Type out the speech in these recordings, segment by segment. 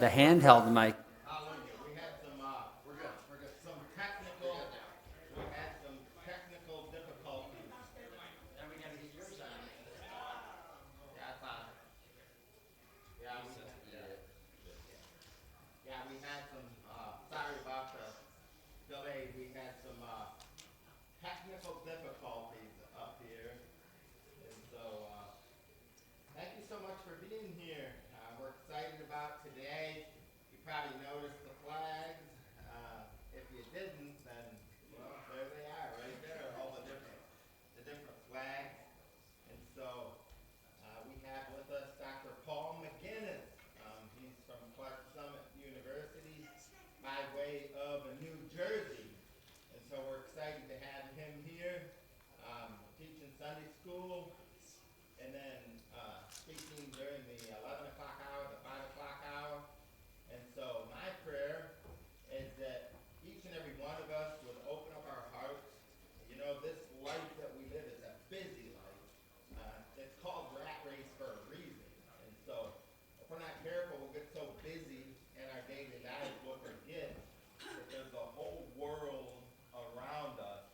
The handheld mic. Hallelujah. We had some, we're good. We had some technical difficulties. Then we gotta get yours on. Yeah, it's on. Yeah, we had some, sorry about the delay. We had some, technical difficulties up here. And so, thank you so much for being here. We're excited about today. You probably noticed the flags. If you didn't, then, well, there they are, right there, all the different flags. And so, we have with us Dr. Paul McGuinness. He's from Clark Summit University by way of New Jersey. And so we're excited to have him here, teaching Sunday school, and then speaking during the 11 o'clock hour, the 5 o'clock hour. And so my prayer is that each and every one of us would open up our hearts. You know, this life that we live is a busy life. It's called rat race for a reason. And so if we're not careful, we'll get so busy in our daily lives, we'll forget that there's a whole world around us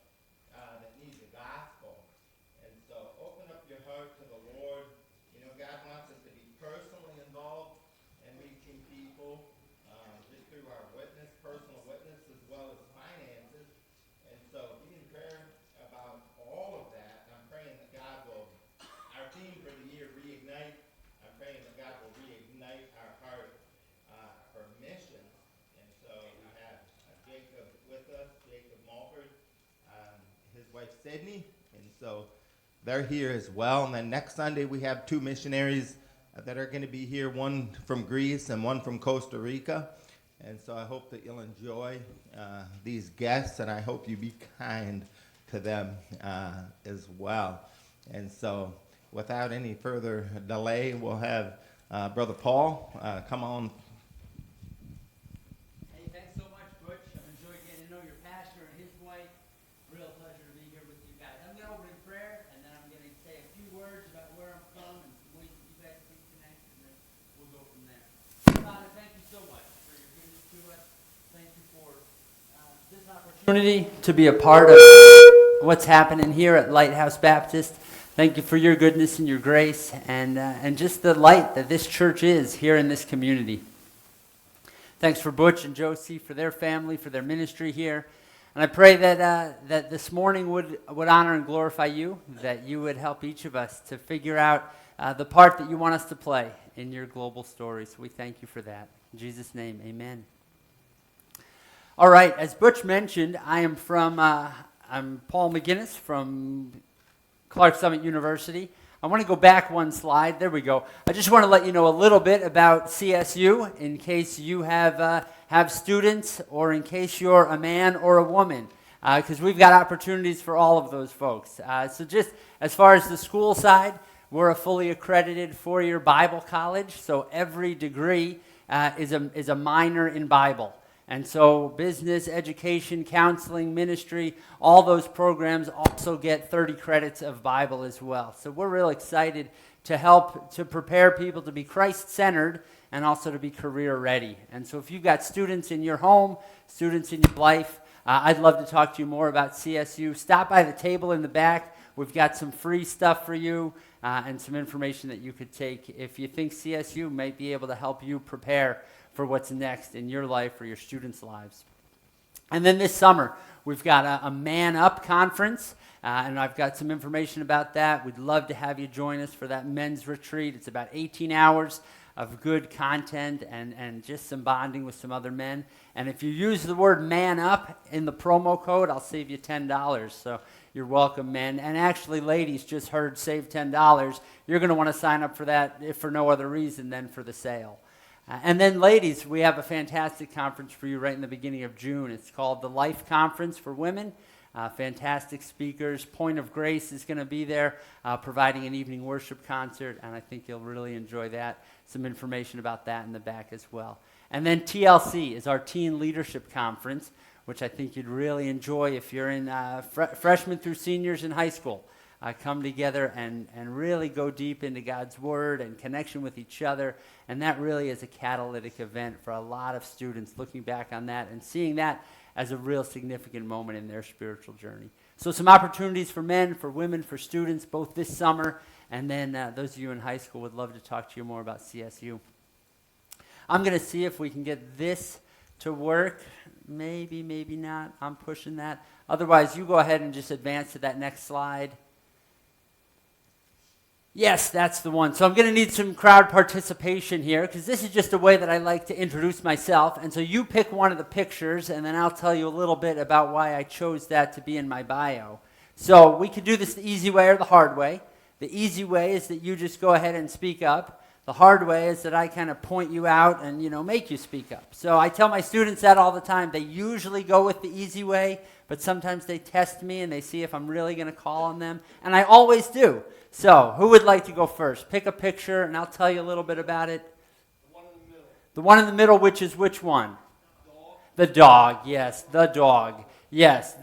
that needs the gospel. And so open up your heart to the Lord. You know, God wants us to be personally involved in reaching people just through our witness, personal witness, as well as finances. And so be in prayer about all of that. And I'm praying that God will, our theme for the year, Reignite, I'm praying that God will reignite our heart for missions. And so we have Jacob with us, Jacob Mulford, his wife Sydney. And so they're here as well. And then next Sunday we have two missionaries that are going to be here, one from Greece and one from Costa Rica. And so I hope that you'll enjoy these guests, and I hope you be kind to them as well. And so without any further delay, we'll have Brother Paul come on. Hey, thanks so much, Butch. I've enjoyed getting to know your pastor and his wife. Real pleasure to be here with you guys. I'm going to open in prayer, and then I'm going to say a few words about where I'm from and some ways that you guys can connect, and then we'll go from there. Father, thank you so much for your goodness to us. Thank you for this opportunity to be a part of what's happening here at Lighthouse Baptist. Thank you for your goodness and your grace, and just the light that this church is here in this community. Thanks for Butch and Josie, for their family, for their ministry here. And I pray that this morning would honor and glorify you, that you would help each of us to figure out the part that you want us to play in your global story. So we thank you for that. In Jesus' name, amen. All right, as Butch mentioned, I'm Paul McGuinness from Clark Summit University. I want to go back one slide. There we go. I just want to let you know a little bit about CSU in case you have students, or in case you're a man or a woman, because we've got opportunities for all of those folks. So just as far as the school side, we're a fully accredited 4-year Bible college, so every degree is a minor in Bible. And so business, education, counseling, ministry, all those programs also get 30 credits of Bible as well. So we're real excited to help to prepare people to be Christ-centered and also to be career-ready. And so if you've got students in your home, students in your life, I'd love to talk to you more about CSU. Stop by the table in the back. We've got some free stuff for you and some information that you could take if you think CSU might be able to help you prepare for what's next in your life or your students' lives. And then this summer, we've got a Man Up conference, and I've got some information about that. We'd love to have you join us for that men's retreat. It's about 18 hours of good content and just some bonding with some other men. And if you use the word Man Up in the promo code, I'll save you $10. So you're welcome, men. And actually, ladies, just heard save $10. You're going to want to sign up for that if for no other reason than for the sale. And then, ladies, we have a fantastic conference for you right in the beginning of June. It's called the Life Conference for Women. Fantastic speakers. Point of Grace is going to be there providing an evening worship concert, and I think you'll really enjoy that. Some information about that in the back as well. And then TLC is our Teen Leadership Conference, which I think you'd really enjoy if you're in freshmen through seniors in high school. come together and really go deep into God's Word and connection with each other. And that really is a catalytic event for a lot of students looking back on that and seeing that as a real significant moment in their spiritual journey. So some opportunities for men, for women, for students, both this summer, and then those of you in high school would love to talk to you more about CSU. I'm going to see if we can get this to work. Maybe, maybe not. I'm pushing that. Otherwise, you go ahead and just advance to that next slide. Yes, that's the one. So I'm going to need some crowd participation here because this is just a way that I like to introduce myself. And so you pick one of the pictures, and then I'll tell you a little bit about why I chose that to be in my bio. So we could do this the easy way or the hard way. The easy way is that you just go ahead and speak up. The hard way is that I kind of point you out and, make you speak up. So I tell my students that all the time. They usually go with the easy way, but sometimes they test me and they see if I'm really going to call on them. And I always do. So who would like to go first? Pick a picture and I'll tell you a little bit about it. The one in the middle. The one in the middle, which is which one? Dog. The dog, yes, the dog. Yes,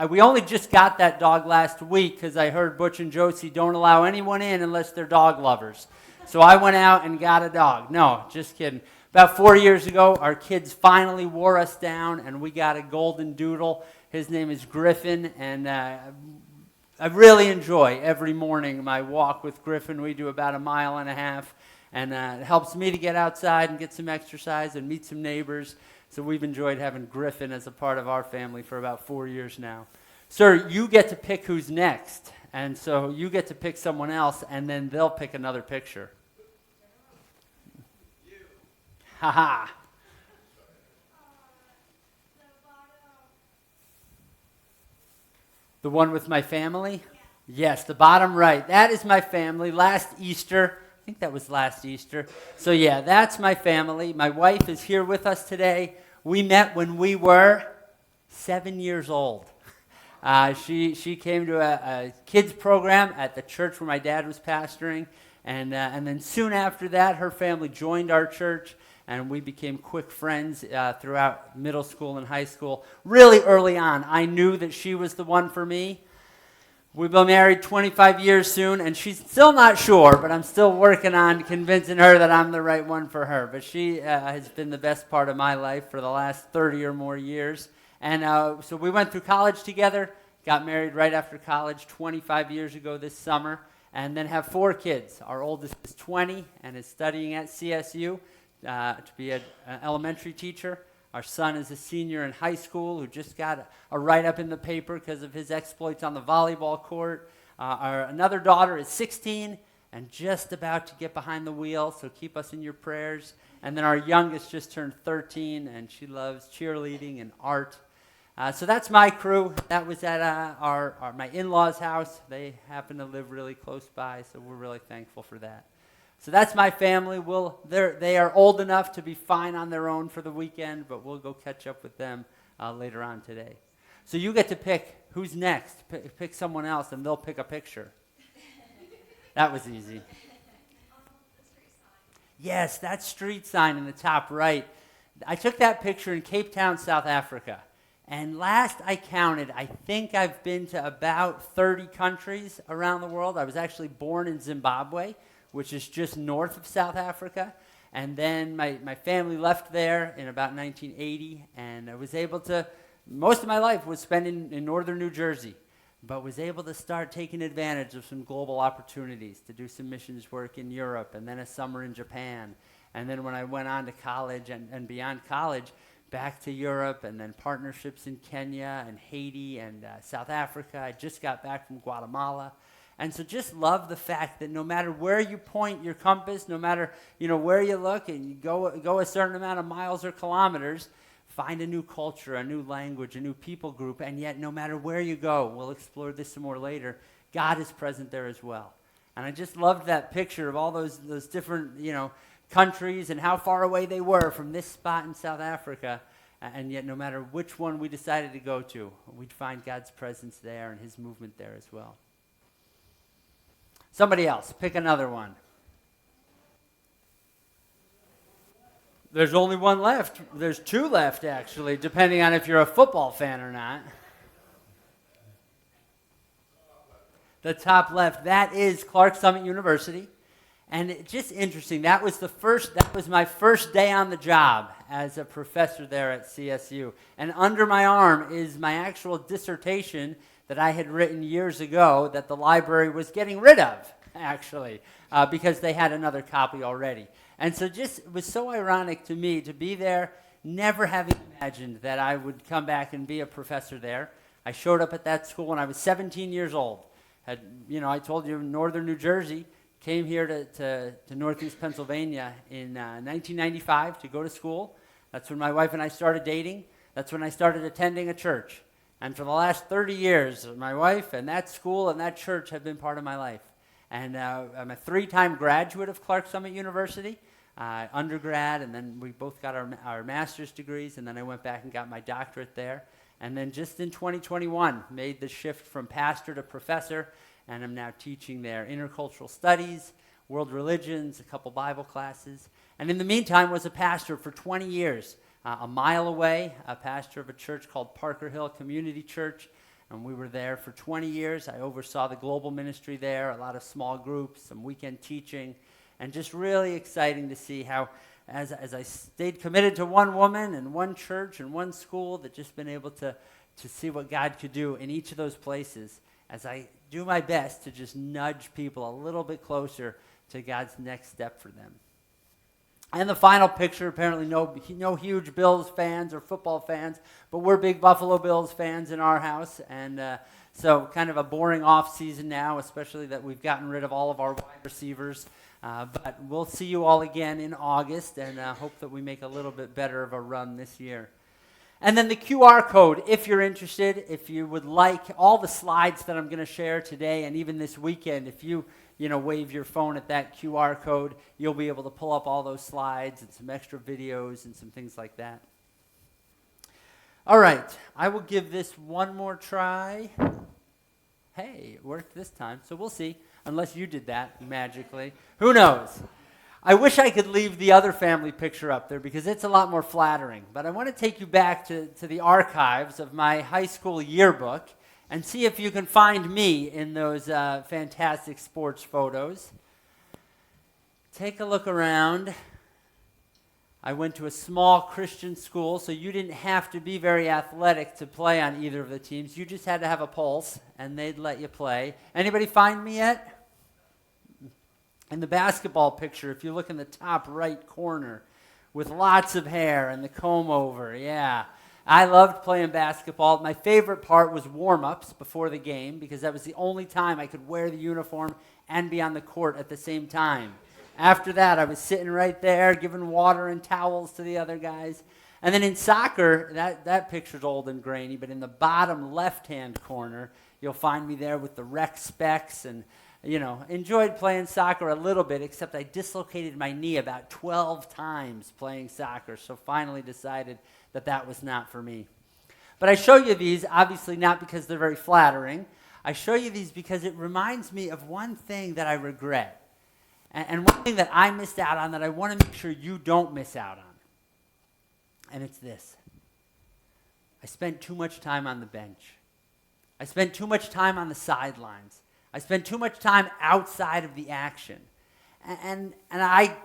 we only just got that dog last week because I heard Butch and Josie don't allow anyone in unless they're dog lovers. So I went out and got a dog. No, just kidding. About 4 years ago, our kids finally wore us down and we got a golden doodle. His name is Griffin, and I really enjoy every morning my walk with Griffin. We do about 1.5 miles, and it helps me to get outside and get some exercise and meet some neighbors. So we've enjoyed having Griffin as a part of our family for about 4 years now. Sir, you get to pick who's next. And so you get to pick someone else, and then they'll pick another picture. You. Ha-ha. The one with my family? Yes, the bottom right. That is my family. Last Easter, I think that was last Easter. So yeah, that's my family. My wife is here with us today. We met when we were 7 years old. She came to a kids program at the church where my dad was pastoring, and then soon after that, her family joined our church, and we became quick friends throughout middle school and high school. Really early on, I knew that she was the one for me. We've been married 25 years soon, and she's still not sure, but I'm still working on convincing her that I'm the right one for her. But she has been the best part of my life for the last 30 or more years. And so we went through college together, got married right after college 25 years ago this summer, and then have 4 kids. Our oldest is 20 and is studying at CSU to be an elementary teacher. Our son is a senior in high school who just got a write-up in the paper because of his exploits on the volleyball court. Another daughter is 16 and just about to get behind the wheel, so keep us in your prayers. And then our youngest just turned 13, and she loves cheerleading and art. So that's my crew. That was at my in-laws' house. They happen to live really close by, so we're really thankful for that. So that's my family. They are old enough to be fine on their own for the weekend, but we'll go catch up with them later on today. So you get to pick who's next. Pick someone else, and they'll pick a picture. That was easy. Yes, that street sign in the top right. I took that picture in Cape Town, South Africa. And last I counted, I think I've been to about 30 countries around the world. I was actually born in Zimbabwe, which is just north of South Africa. And then my family left there in about 1980, and I was able to, most of my life was spent in northern New Jersey, but was able to start taking advantage of some global opportunities to do some missions work in Europe, and then a summer in Japan. And then when I went on to college and beyond college, back to Europe, and then partnerships in Kenya and Haiti and South Africa. I just got back from Guatemala. And so just love the fact that no matter where you point your compass, no matter where you look, and you go a certain amount of miles or kilometers, find a new culture, a new language, a new people group, and yet no matter where you go, we'll explore this some more later, God is present there as well. And I just loved that picture of all those different, countries and how far away they were from this spot in South Africa, and yet no matter which one we decided to go to, we'd find God's presence there and his movement there as well. Somebody else, pick another one. There's only one left. There's 2 left, actually, depending on if you're a football fan or not. the top left, that is Clark Summit University. And it's just interesting. That was my first day on the job as a professor there at CSU. And under my arm is my actual dissertation that I had written years ago that the library was getting rid of, actually, because they had another copy already. And so it was so ironic to me to be there, never having imagined that I would come back and be a professor there. I showed up at that school when I was 17 years old. I told you, northern New Jersey. Came here to Northeast Pennsylvania in 1995 to go to school. That's when my wife and I started dating. That's when I started attending a church. And for the last 30 years, my wife and that school and that church have been part of my life. And I'm a 3-time graduate of Clark Summit University, undergrad, and then we both got our master's degrees, and then I went back and got my doctorate there. And then just in 2021, made the shift from pastor to professor, and I'm now teaching there intercultural studies, world religions, a couple Bible classes. And in the meantime, was a pastor for 20 years, a mile away, a pastor of a church called Parker Hill Community Church. And we were there for 20 years. I oversaw the global ministry there, a lot of small groups, some weekend teaching, and just really exciting to see how, as I stayed committed to one woman and one church and one school, that just been able to see what God could do in each of those places as I do my best to just nudge people a little bit closer to God's next step for them. And the final picture, apparently no huge Bills fans or football fans, but we're big Buffalo Bills fans in our house. And so kind of a boring off season now, especially that we've gotten rid of all of our wide receivers. But we'll see you all again in August, and hope that we make a little bit better of a run this year. And then the QR code, if you're interested, if you would like all the slides that I'm going to share today and even this weekend, if you wave your phone at that QR code, you'll be able to pull up all those slides and some extra videos and some things like that. All right, I will give this one more try. Hey, it worked this time, so we'll see, unless you did that magically. Who knows? I wish I could leave the other family picture up there because it's a lot more flattering. But I want to take you back to the archives of my high school yearbook and see if you can find me in those fantastic sports photos. Take a look around. I went to a small Christian school, so you didn't have to be very athletic to play on either of the teams. You just had to have a pulse, and they'd let you play. Anybody find me yet? In the basketball picture, if you look in the top right corner, with lots of hair and the comb over, yeah. I loved playing basketball. My favorite part was warm-ups before the game because that was the only time I could wear the uniform and be on the court at the same time. After that, I was sitting right there giving water and towels to the other guys. And then in soccer, that picture's old and grainy, but in the bottom left-hand corner, you'll find me there with the rec specs and enjoyed playing soccer a little bit, except I dislocated my knee about 12 times playing soccer, so finally decided that was not for me. But I show you these, obviously not because they're very flattering. I show you these because it reminds me of one thing that I regret, and one thing that I missed out on that I want to make sure you don't miss out on. And it's this. I spent too much time on the bench. I spent too much time on the sidelines. I spent too much time outside of the action. And I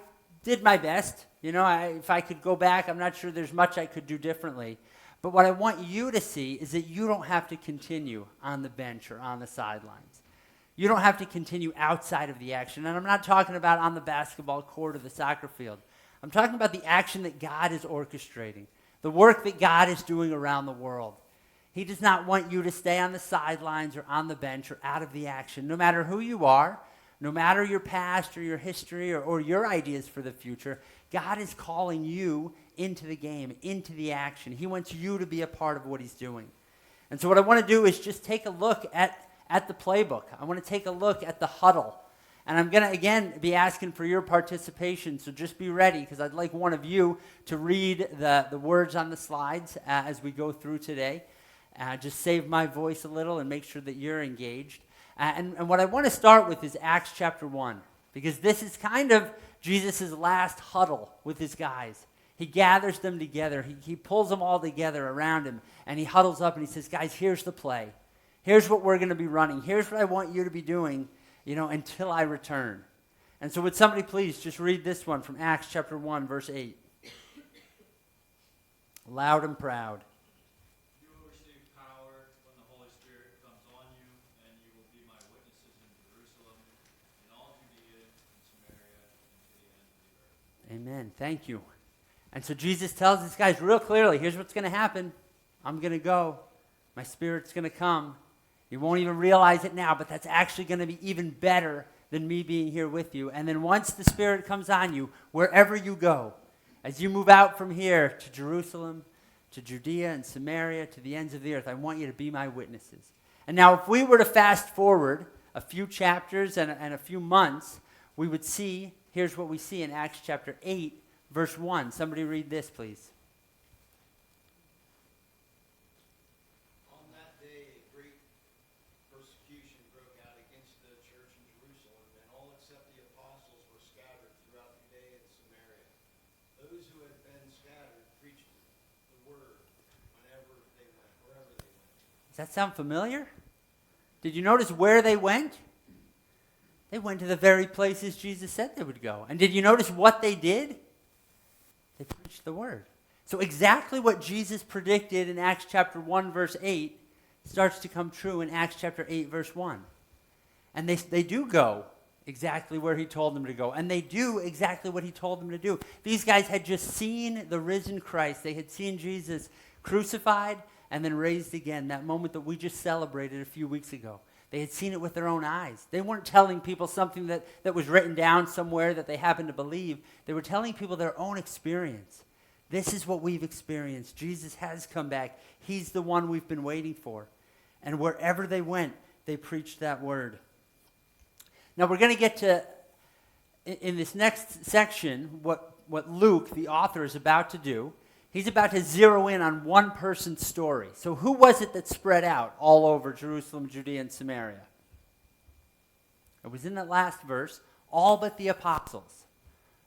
did my best. If I could go back, I'm not sure there's much I could do differently. But what I want you to see is that you don't have to continue on the bench or on the sidelines. You don't have to continue outside of the action. And I'm not talking about on the basketball court or the soccer field. I'm talking about the action that God is orchestrating, the work that God is doing around the world. He does not want you to stay on the sidelines or on the bench or out of the action. No matter who you are, no matter your past or your history or your ideas for the future, God is calling you into the game, into the action. He wants you to be a part of what he's doing. And so what I want to do is just take a look at the playbook. I want to take a look at the huddle. And I'm going to, again, be asking for your participation, so just be ready, because I'd like one of you to read the words on the slides as we go through today. Just save my voice a little and make sure that you're engaged. And what I want to start with is Acts chapter 1, because this is kind of Jesus' last huddle with his guys. He gathers them together. He pulls them all together around him, and he huddles up and he says, guys, here's the play. Here's what we're going to be running. Here's what I want you to be doing, until I return. And so would somebody please just read this one from Acts chapter 1, verse 8. Loud and proud. You will receive power when the Holy Spirit comes on you, and you will be my witnesses in Jerusalem, in all Judea, in Samaria, and to the end of the earth. Amen. Thank you. And so Jesus tells these guys real clearly, here's what's going to happen. I'm going to go. My Spirit's going to come. You won't even realize it now, but that's actually going to be even better than me being here with you. And then once the Spirit comes on you, wherever you go, as you move out from here to Jerusalem, to Judea and Samaria, to the ends of the earth, I want you to be my witnesses. And now if we were to fast forward a few chapters and a few months, we would see, here's what we see in Acts chapter 8, verse 1. Somebody read this, please. On that day, a great persecution broke out against the church in Jerusalem, and all except the apostles were scattered throughout Judea and Samaria. Those who had been scattered preached the word wherever they went. Does that sound familiar? Did you notice where they went? They went to the very places Jesus said they would go. And did you notice what they did? They preached the word. So exactly what Jesus predicted in Acts chapter 1, verse 8, starts to come true in Acts chapter 8, verse 1. And they do go exactly where he told them to go. And they do exactly what he told them to do. These guys had just seen the risen Christ. They had seen Jesus crucified and then raised again, that moment that we just celebrated a few weeks ago. They had seen it with their own eyes. They weren't telling people something that was written down somewhere that they happened to believe. They were telling people their own experience. This is what we've experienced. Jesus has come back. He's the one we've been waiting for. And wherever they went, they preached that word. Now we're going to get to, in this next section, what Luke, the author, is about to do. He's about to zero in on one person's story. So who was it that spread out all over Jerusalem, Judea, and Samaria? It was in that last verse, all but the apostles.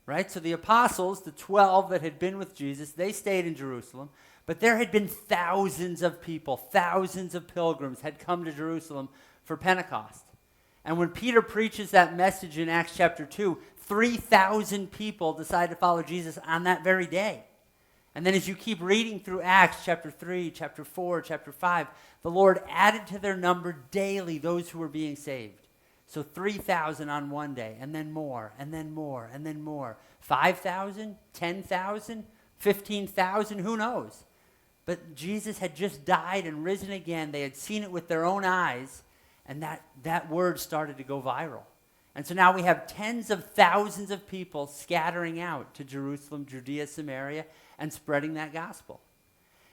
Right? So the apostles, the 12 that had been with Jesus, they stayed in Jerusalem. But there had been thousands of people, thousands of pilgrims had come to Jerusalem for Pentecost. And when Peter preaches that message in Acts chapter 2, 3,000 people decide to follow Jesus on that very day. And then as you keep reading through Acts chapter 3, chapter 4, chapter 5, the Lord added to their number daily those who were being saved. So 3,000 on one day, and then more, and then more, and then more. 5,000, 10,000, 15,000, who knows? But Jesus had just died and risen again. They had seen it with their own eyes, and that word started to go viral. And so now we have tens of thousands of people scattering out to Jerusalem, Judea, Samaria, and spreading that gospel.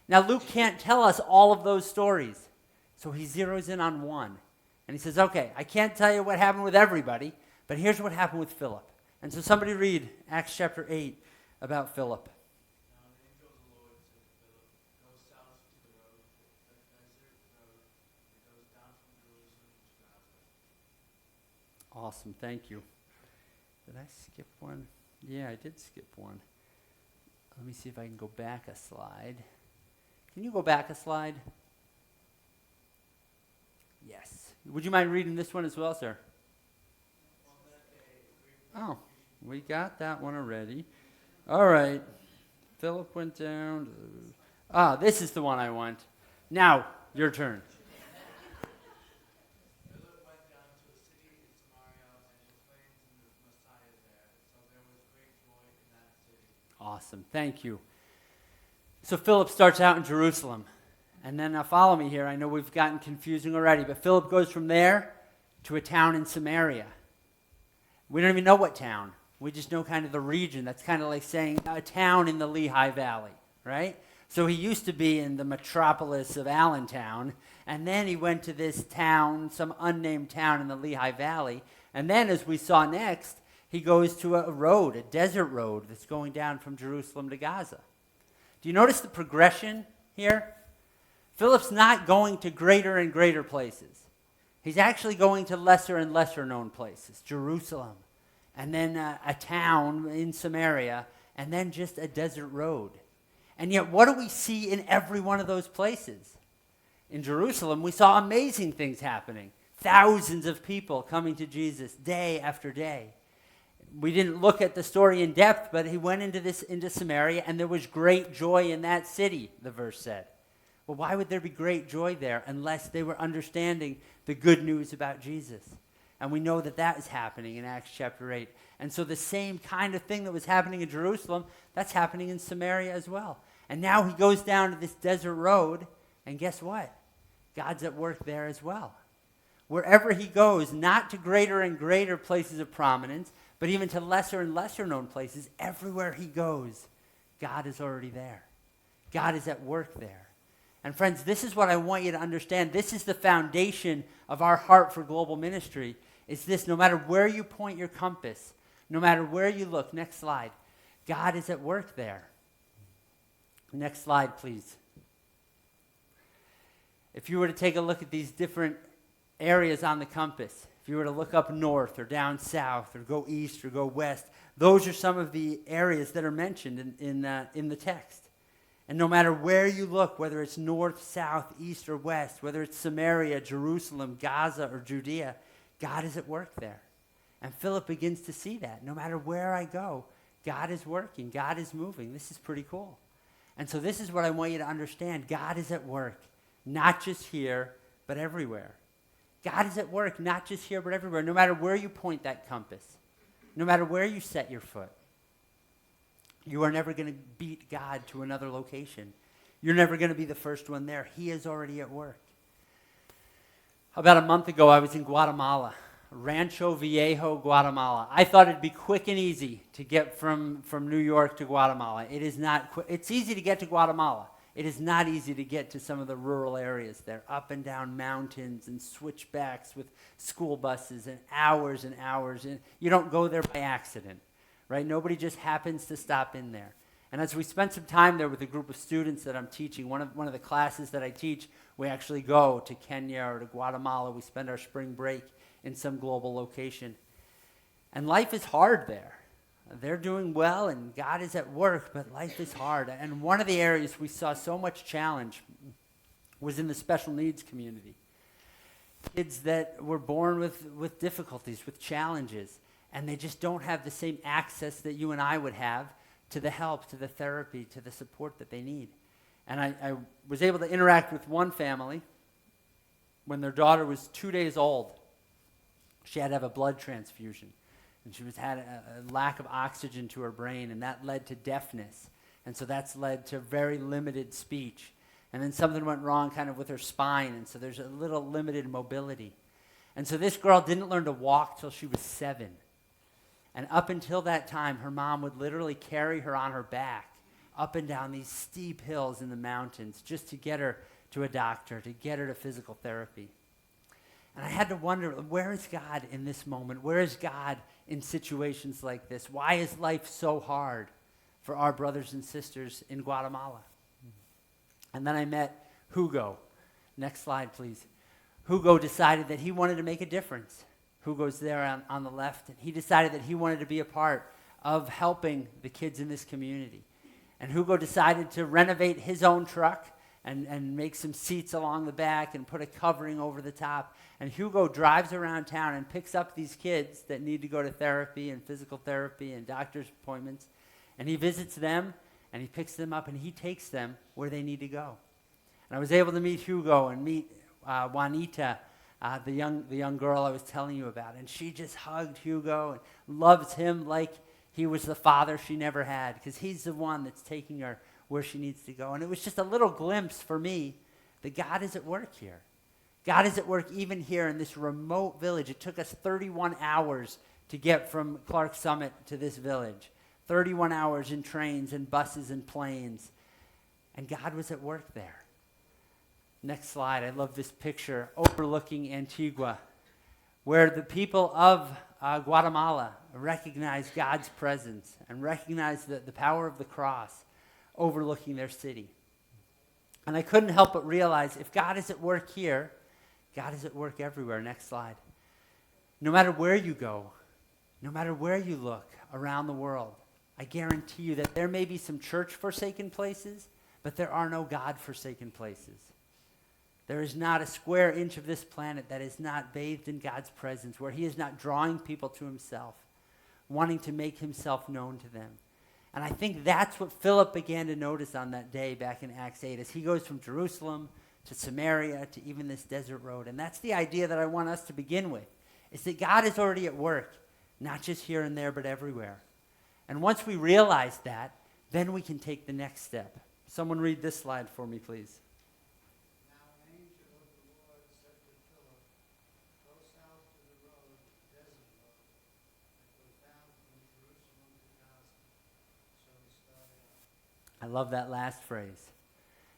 Now Luke can't tell us all of those stories, so he zeroes in on one. And he says, okay, I can't tell you what happened with everybody, but here's what happened with Philip. And so somebody read Acts chapter 8 about Philip. Now an angel of the Lord said to Philip, go south to the road, the desert road, that goes down from Jerusalem to Gaza. Awesome, thank you. Did I skip one? Yeah, I did skip one. Let me see if I can go back a slide. Can you go back a slide? Yes. Would you mind reading this one as well, sir? Oh, we got that one already. All right. Philip went down. This is the one I want. Now, your turn. Philip went down to a city in Samaria and proclaimed the Messiah there. So there was great joy in that city. Awesome. Thank you. So Philip starts out in Jerusalem. And then now follow me here. I know we've gotten confusing already, but Philip goes from there to a town in Samaria. We don't even know what town. We just know kind of the region. That's kind of like saying a town in the Lehigh Valley, right? So he used to be in the metropolis of Allentown, and then he went to this town, some unnamed town in the Lehigh Valley. And then, as we saw next, he goes to a road, a desert road that's going down from Jerusalem to Gaza. Do you notice the progression here? Philip's not going to greater and greater places. He's actually going to lesser and lesser known places, Jerusalem, and then a town in Samaria, and then just a desert road. And yet, what do we see in every one of those places? in Jerusalem, we saw amazing things happening. Thousands of people coming to Jesus day after day. We didn't look at the story in depth, but he went into Samaria, and there was great joy in that city, the verse said. Well, why would there be great joy there unless they were understanding the good news about Jesus? And we know that that is happening in Acts chapter 8. And so the same kind of thing that was happening in Jerusalem, that's happening in Samaria as well. And now he goes down to this desert road, and guess what? God's at work there as well. Wherever he goes, not to greater and greater places of prominence, but even to lesser and lesser known places, everywhere he goes, God is already there. God is at work there. And friends, this is what I want you to understand. This is the foundation of our heart for global ministry, is this: no matter where you point your compass, no matter where you look, next slide, God is at work there. Next slide, please. If you were to take a look at these different areas on the compass, if you were to look up north or down south or go east or go west, those are some of the areas that are mentioned in the text. And no matter where you look, whether it's north, south, east, or west, whether it's Samaria, Jerusalem, Gaza, or Judea, God is at work there. And Philip begins to see that. No matter where I go, God is working. God is moving. This is pretty cool. And so this is what I want you to understand. God is at work, not just here, but everywhere. God is at work, not just here, but everywhere. No matter where you point that compass, no matter where you set your foot, you are never going to beat God to another location. You're never going to be the first one there. He is already at work. About a month ago, I was in Guatemala, Rancho Viejo, Guatemala. I thought it'd be quick and easy to get from New York to Guatemala. It is not quick. It's easy to get to Guatemala. It is not easy to get to some of the rural areas there, up and down mountains and switchbacks with school buses and hours. And you don't go there by accident, right? Nobody just happens to stop in there. And as we spent some time there with a group of students that I'm teaching, one of the classes that I teach, we actually go to Kenya or to Guatemala. We spend our spring break in some global location. And life is hard there. They're doing well, and God is at work, but life is hard. And one of the areas we saw so much challenge was in the special needs community. Kids that were born with difficulties, with challenges, and they just don't have the same access that you and I would have to the help, to the therapy, to the support that they need. And I was able to interact with one family when their daughter was 2 days old. She had to have a blood transfusion. And she had a lack of oxygen to her brain, and that led to deafness. And so that's led to very limited speech. And then something went wrong kind of with her spine, and so there's a little limited mobility. And so this girl didn't learn to walk till she was 7. And up until that time, her mom would literally carry her on her back up and down these steep hills in the mountains just to get her to a doctor, to get her to physical therapy. And I had to wonder, where is God in this moment? Where is God in situations like this? Why is life so hard for our brothers and sisters in Guatemala? And then I met Hugo. Next slide, please. Hugo decided that he wanted to make a difference. Hugo's there on the left. And he decided that he wanted to be a part of helping the kids in this community. And Hugo decided to renovate his own truck and make some seats along the back and put a covering over the top. And Hugo drives around town and picks up these kids that need to go to therapy and physical therapy and doctor's appointments. And he visits them, and he picks them up, and he takes them where they need to go. And I was able to meet Hugo and meet Juanita, the young girl I was telling you about. And she just hugged Hugo and loves him like he was the father she never had, because he's the one that's taking her where she needs to go. And it was just a little glimpse for me that God is at work here. God is at work even here in this remote village. It took us 31 hours to get from Clark Summit to this village. 31 hours in trains and buses and planes. And God was at work there. Next slide. I love this picture overlooking Antigua, where the people of Guatemala recognize God's presence and recognize the power of the cross overlooking their city. And I couldn't help but realize, if God is at work here, God is at work everywhere. Next slide. No matter where you go, no matter where you look around the world, I guarantee you that there may be some church-forsaken places, but there are no God-forsaken places. There is not a square inch of this planet that is not bathed in God's presence, where he is not drawing people to himself, wanting to make himself known to them. And I think that's what Philip began to notice on that day back in Acts 8 as he goes from Jerusalem to Samaria to even this desert road. And that's the idea that I want us to begin with, is that God is already at work, not just here and there, but everywhere. And once we realize that, then we can take the next step. Someone read this slide for me, please. Now an angel of the Lord said to Philip, go south to the road, desert road, that goes down from Jerusalem to Gaza. So he started out. I love that last phrase.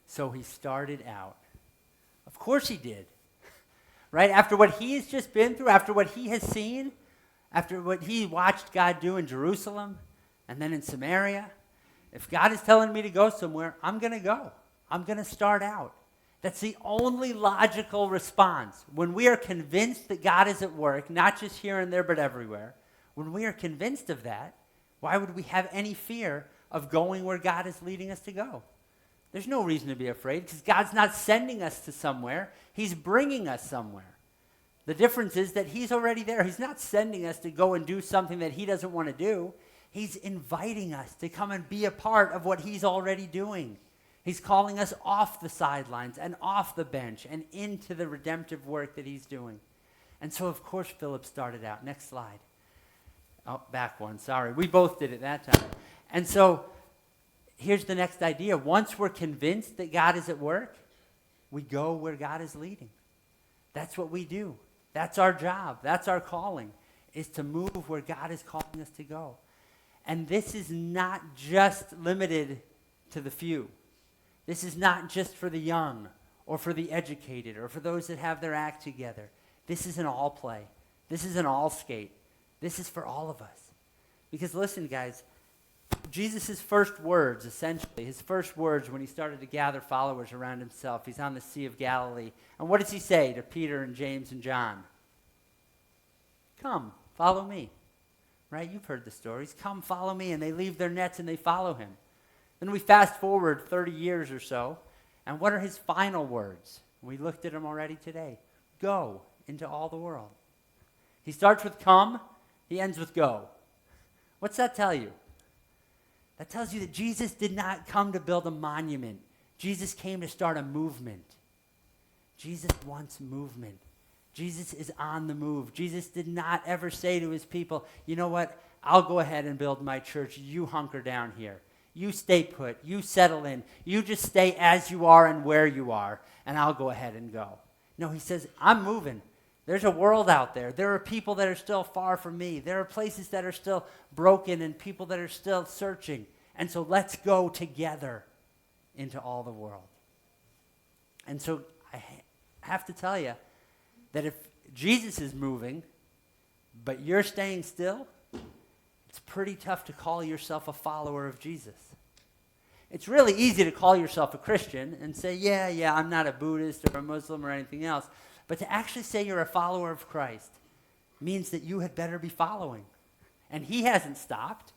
So he started out. Of course he did. Right? After what he has just been through, after what he has seen, after what he watched God do in Jerusalem and then in Samaria, if God is telling me to go somewhere, I'm going to go. I'm going to start out. That's the only logical response. When we are convinced that God is at work, not just here and there, but everywhere, when we are convinced of that, why would we have any fear of going where God is leading us to go? There's no reason to be afraid because God's not sending us to somewhere. He's bringing us somewhere. The difference is that he's already there. He's not sending us to go and do something that he doesn't want to do. He's inviting us to come and be a part of what he's already doing. He's calling us off the sidelines and off the bench and into the redemptive work that he's doing. And so, of course, Philip started out. Next slide. Oh, back one. Sorry. We both did it that time. And so here's the next idea. Once we're convinced that God is at work, we go where God is leading. That's what we do. That's our job. That's our calling, is to move where God is calling us to go. And this is not just limited to the few. This is not just for the young or for the educated or for those that have their act together. This is an all play. This is an all skate. This is for all of us. Because listen, guys, Jesus' first words, essentially, his first words when he started to gather followers around himself, he's on the Sea of Galilee. And what does he say to Peter and James and John? Come, follow me. Right? You've heard the stories. Come, follow me. And they leave their nets and they follow him. Then we fast forward 30 years or so. And what are his final words? We looked at them already today. Go into all the world. He starts with come. He ends with go. What's that tell you? That tells you that Jesus did not come to build a monument. Jesus came to start a movement. Jesus wants movement. Jesus is on the move. Jesus did not ever say to his people, you know what, I'll go ahead and build my church. You hunker down here. You stay put. You settle in. You just stay as you are and where you are, and I'll go ahead and go. No, he says, I'm moving. There's a world out there. There are people that are still far from me. There are places that are still broken and people that are still searching. And so let's go together into all the world. And so I have to tell you that if Jesus is moving, but you're staying still, it's pretty tough to call yourself a follower of Jesus. It's really easy to call yourself a Christian and say, yeah, I'm not a Buddhist or a Muslim or anything else. But to actually say you're a follower of Christ means that you had better be following. And he hasn't stopped,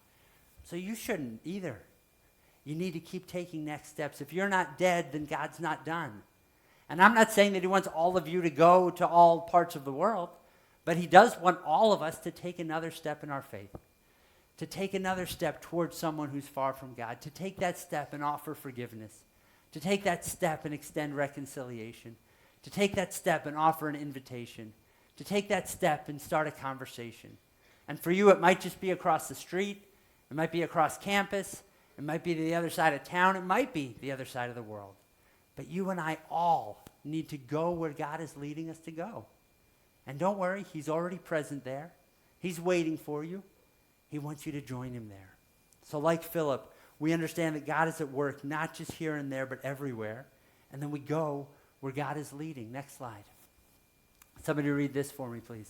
so you shouldn't either. You need to keep taking next steps. If you're not dead, then God's not done. And I'm not saying that he wants all of you to go to all parts of the world, but he does want all of us to take another step in our faith, to take another step towards someone who's far from God, to take that step and offer forgiveness, to take that step and extend reconciliation, to take that step and offer an invitation, to take that step and start a conversation. And for you, it might just be across the street. It might be across campus. It might be to the other side of town. It might be the other side of the world. But you and I all need to go where God is leading us to go. And don't worry, he's already present there. He's waiting for you. He wants you to join him there. So like Philip, we understand that God is at work, not just here and there, but everywhere. And then we go where God is leading. Next slide. Somebody read this for me, please.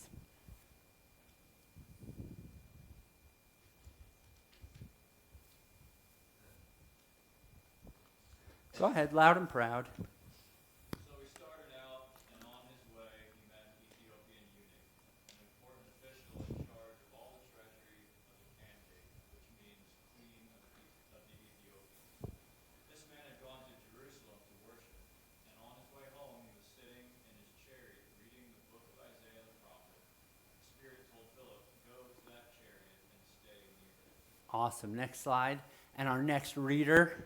Go ahead, loud and proud. So he started out, and on his way, he met an Ethiopian eunuch, an important official in charge of all the treasury of the candidate, which means queen of the Ethiopians. This man had gone to Jerusalem to worship, and on his way home, he was Awesome. Next slide. And our next reader.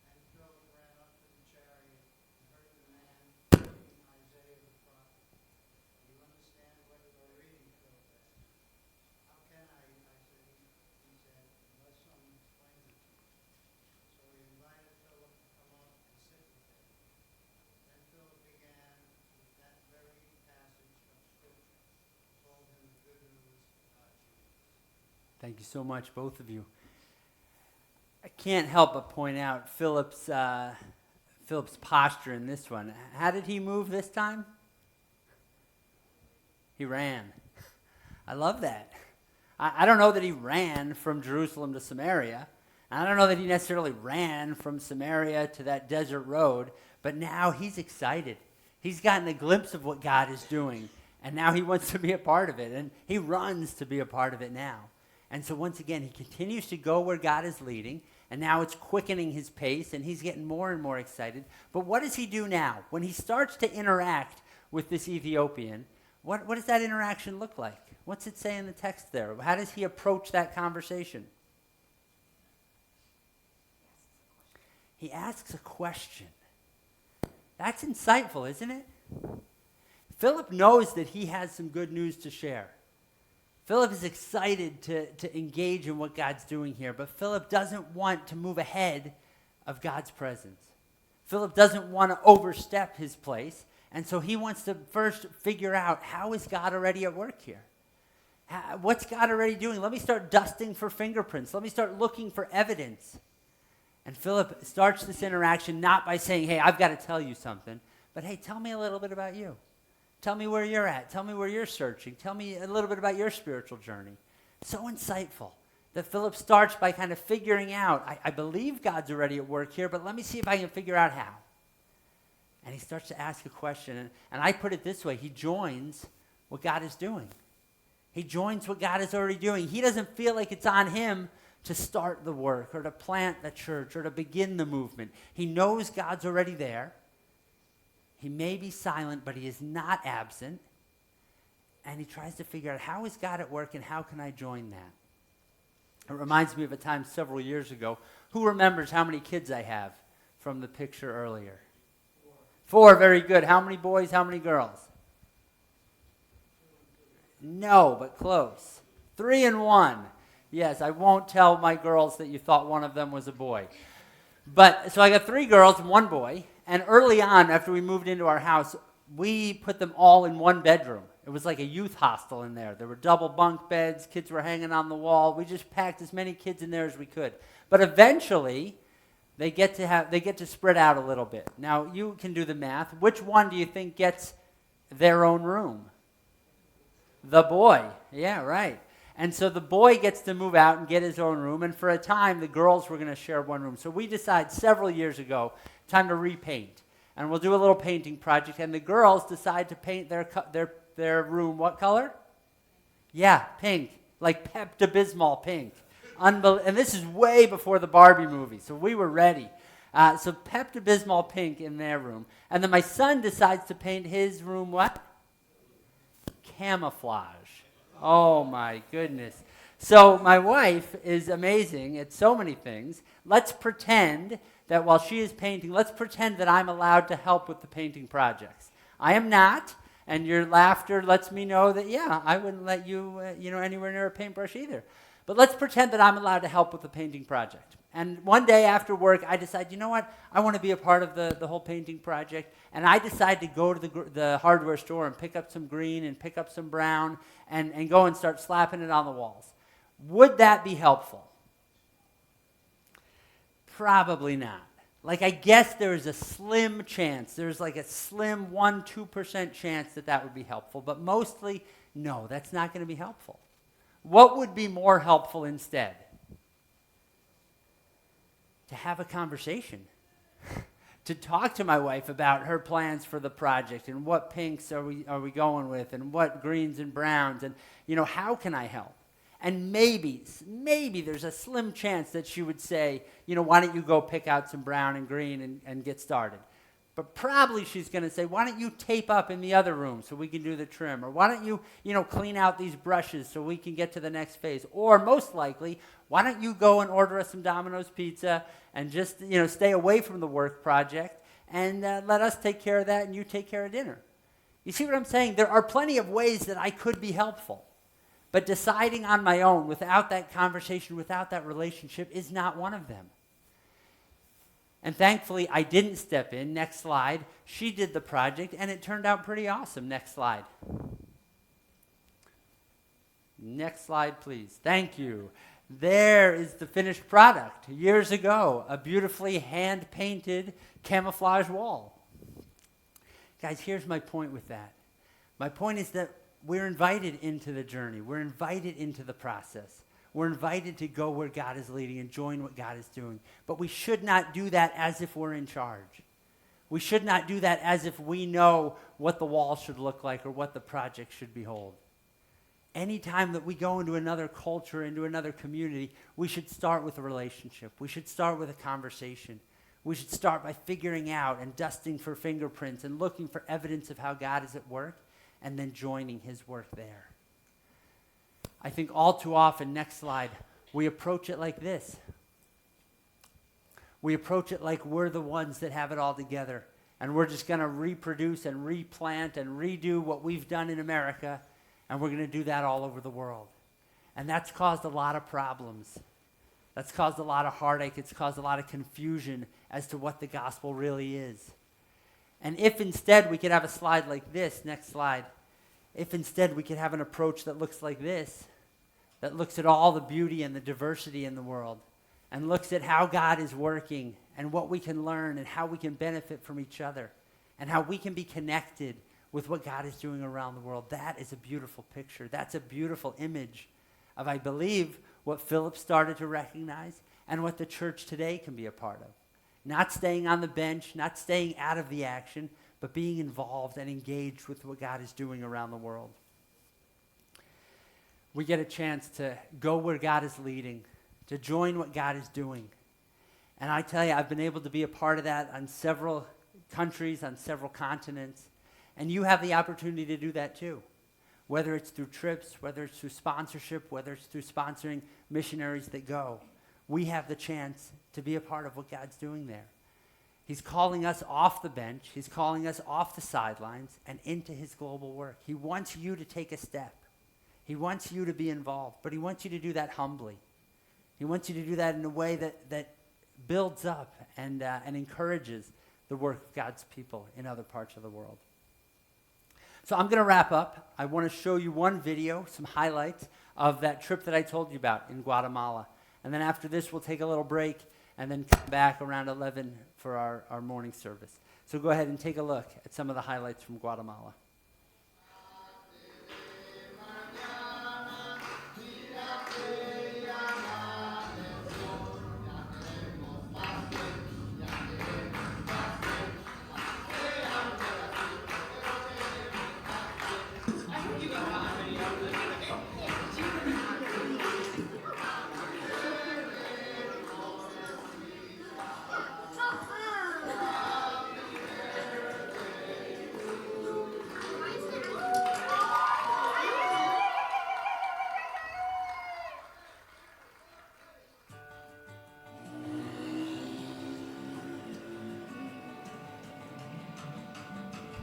And Philip ran up to the chariot and heard the man reading Isaiah the prophet. Do you understand what you are reading? Philip asked. How can I said, he said, unless someone explains it to me. So he invited Philip to come up and sit with him. Then Philip began with that very passage of Scripture and told him the good news about Jesus. Thank you so much, both of you. I can't help but point out Philip's posture in this one. How did he move this time? He ran. I love that. I don't know that he ran from Jerusalem to Samaria. I don't know that he necessarily ran from Samaria to that desert road, but now he's excited. He's gotten a glimpse of what God is doing, and now he wants to be a part of it, and he runs to be a part of it now. And so once again, he continues to go where God is leading, and now it's quickening his pace, and he's getting more and more excited. But what does he do now? When he starts to interact with this Ethiopian, what does that interaction look like? What's it say in the text there? How does he approach that conversation? He asks a question. That's insightful, isn't it? Philip knows that he has some good news to share. Philip is excited to engage in what God's doing here, but Philip doesn't want to move ahead of God's presence. Philip doesn't want to overstep his place, and so he wants to first figure out, how is God already at work here? What's God already doing? Let me start dusting for fingerprints. Let me start looking for evidence. And Philip starts this interaction not by saying, hey, I've got to tell you something, but hey, tell me a little bit about you. Tell me where you're at. Tell me where you're searching. Tell me a little bit about your spiritual journey. So insightful that Philip starts by kind of figuring out, I believe God's already at work here, but let me see if I can figure out how. And he starts to ask a question, and I put it this way, he joins what God is doing. He joins what God is already doing. He doesn't feel like it's on him to start the work or to plant the church or to begin the movement. He knows God's already there. He may be silent, but he is not absent. And he tries to figure out, how is God at work and how can I join that? It reminds me of a time several years ago. Who remembers how many kids I have from the picture earlier? Four, very good. How many boys, how many girls? No, but close. 3 and 1. Yes, I won't tell my girls that you thought one of them was a boy. But so I got 3 girls and 1 boy. And early on, after we moved into our house, we put them all in one bedroom. It was like a youth hostel in there. There were double bunk beds. Kids were hanging on the wall. We just packed as many kids in there as we could. But eventually, they get to spread out a little bit. Now, you can do the math. Which one do you think gets their own room? The boy. Yeah, right. And so the boy gets to move out and get his own room. And for a time, the girls were going to share one room. So we decided several years ago, time to repaint. And we'll do a little painting project. And the girls decide to paint their room what color? Yeah, pink. Like Pepto-Bismol pink. And this is way before the Barbie movie. So we were ready. So Pepto-Bismol pink in their room. And then my son decides to paint his room what? Camouflage. Oh my goodness. So my wife is amazing at so many things. Let's pretend that while she is painting, let's pretend that I'm allowed to help with the painting projects. I am not, and your laughter lets me know that, yeah, I wouldn't let you, anywhere near a paintbrush either. But let's pretend that I'm allowed to help with the painting project. And one day after work, I decide, you know what? I want to be a part of the whole painting project. And I decide to go to the hardware store and pick up some green and pick up some brown and go and start slapping it on the walls. Would that be helpful? Probably not. Like, I guess there's a slim chance. There's like a slim 1-2% chance that would be helpful. But mostly, no, that's not going to be helpful. What would be more helpful instead? To have a conversation. To talk to my wife about her plans for the project and what pinks are we going with and what greens and browns and, how can I help? And maybe there's a slim chance that she would say, why don't you go pick out some brown and green and get started. But probably she's going to say, why don't you tape up in the other room so we can do the trim? Or why don't you, clean out these brushes so we can get to the next phase? Or most likely, why don't you go and order us some Domino's pizza and just, stay away from the work project and let us take care of that and you take care of dinner? You see what I'm saying? There are plenty of ways that I could be helpful. But deciding on my own without that conversation, without that relationship is not one of them. And thankfully, I didn't step in. Next slide. She did the project, and it turned out pretty awesome. Next slide. Next slide, please. Thank you. There is the finished product. Years ago, a beautifully hand-painted camouflage wall. Guys, here's my point with that. My point is that we're invited into the journey. We're invited into the process. We're invited to go where God is leading and join what God is doing. But we should not do that as if we're in charge. We should not do that as if we know what the wall should look like or what the project should behold. Anytime that we go into another culture, into another community, we should start with a relationship. We should start with a conversation. We should start by figuring out and dusting for fingerprints and looking for evidence of how God is at work and then joining his work there. I think all too often, next slide, we approach it like this. We approach it like we're the ones that have it all together, and we're just going to reproduce and replant and redo what we've done in America, and we're going to do that all over the world. And that's caused a lot of problems. That's caused a lot of heartache. It's caused a lot of confusion as to what the gospel really is. And if instead we could have a slide like this, next slide, if instead we could have an approach that looks like this, that looks at all the beauty and the diversity in the world, and looks at how God is working and what we can learn and how we can benefit from each other and how we can be connected with what God is doing around the world, that is a beautiful picture. That's a beautiful image of, I believe, what Philip started to recognize and what the church today can be a part of. Not staying on the bench, not staying out of the action, but being involved and engaged with what God is doing around the world. We get a chance to go where God is leading, to join what God is doing. And I tell you, I've been able to be a part of that on several countries, on several continents. And you have the opportunity to do that too. Whether it's through trips, whether it's through sponsorship, whether it's through sponsoring missionaries that go. We have the chance to be a part of what God's doing there. He's calling us off the bench. He's calling us off the sidelines and into his global work. He wants you to take a step. He wants you to be involved, but he wants you to do that humbly. He wants you to do that in a way that builds up and encourages the work of God's people in other parts of the world. So I'm going to wrap up. I want to show you one video, some highlights of that trip that I told you about in Guatemala. And then after this, we'll take a little break and then come back around 11 for our morning service. So go ahead and take a look at some of the highlights from Guatemala.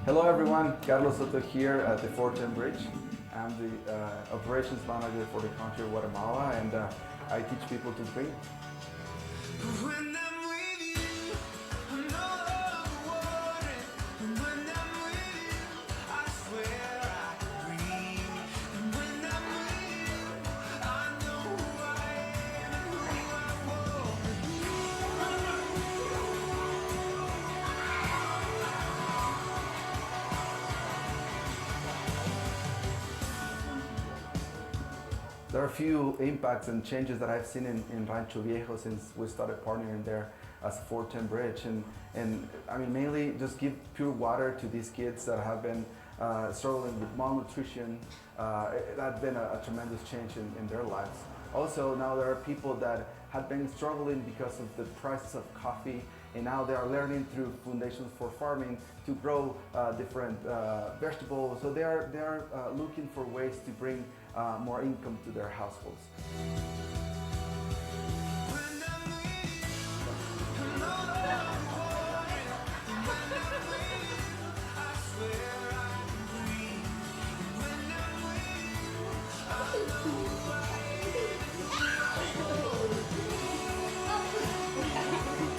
Hello everyone, Carlos Soto here at the 410 Bridge. I'm the operations manager for the country of Guatemala, and I teach people to drink. When I'm with you, I know the water. And when I'm with you, I swear I can breathe. And when I'm with you, I know who I am and who I want to be. There are a few impacts and changes that I've seen in Rancho Viejo since we started partnering there as a 410 Bridge. And I mean, mainly just give pure water to these kids that have been struggling with malnutrition. That's been a tremendous change in their lives. Also, now there are people that had been struggling because of the prices of coffee, and now they are learning through Foundations for Farming to grow different vegetables. So they are looking for ways to bring more income to their households. When I'm with you, I know I'm wanted. And when I'm with you, I swear I can breathe. And when I'm with you, I know who I am and who I want to be. Who I wanna be.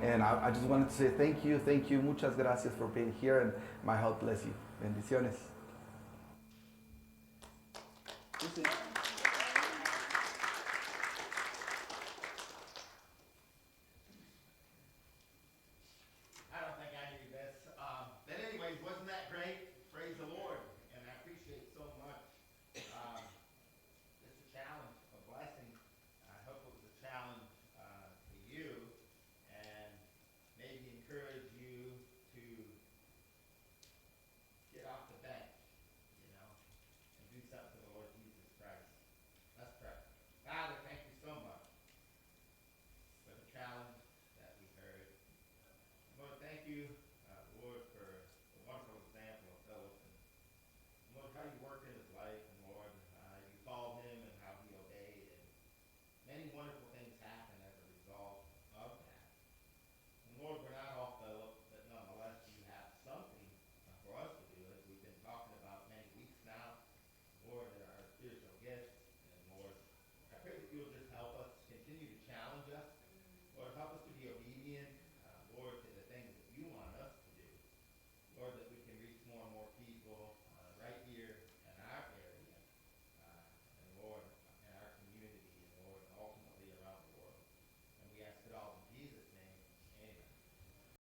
And I just wanted to say thank you, muchas gracias for being here, and my health bless you. Bendiciones. Listen.